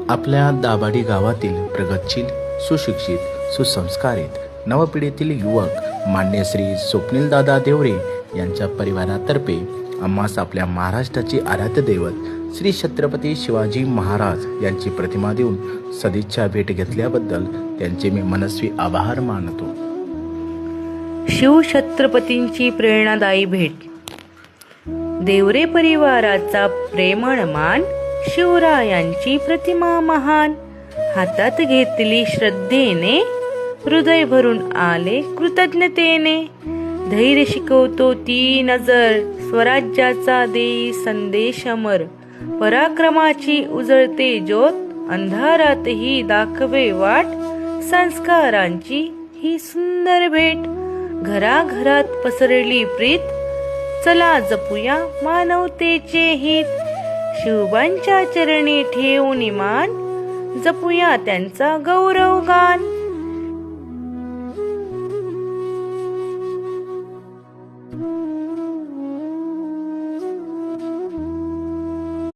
आपल्या दाभाडी गावातील प्रगतशील, सुशिक्षित, सुसंस्कारित नवपिढीतील युवक मान्य श्री स्वप्नीलदादा देवरे यांच्या परिवारातर्फे आम्हास आपल्या महाराष्ट्राची आराध्य दैवत श्री छत्रपती शिवाजी महाराज यांची प्रतिमा देऊन सदिच्छा भेट घेतल्याबद्दल त्यांचे मी मनस्वी आभार मानतो. शिवछत्रपतींची प्रेरणादायी भेट. देवरे परिवाराचा प्रेमळ मान, शिवरायांची प्रतिमा महान. हातात घेतली श्रद्धेने, हृदय भरून आले कृतज्ञतेने. धैर्य शिकवतो ती नजर, स्वराज्याचा देई संदेश अमर. पराक्रमाची उजळते ज्योत, अंधारातही दाखवे वाट. संस्कारांची ही सुंदर भेट, घराघरात पसरली प्रीत. चला जपूया मानवतेचे हित, शिवबांच्या चरणी ठेवून मान. जपूया त्यांचा गौरवगान.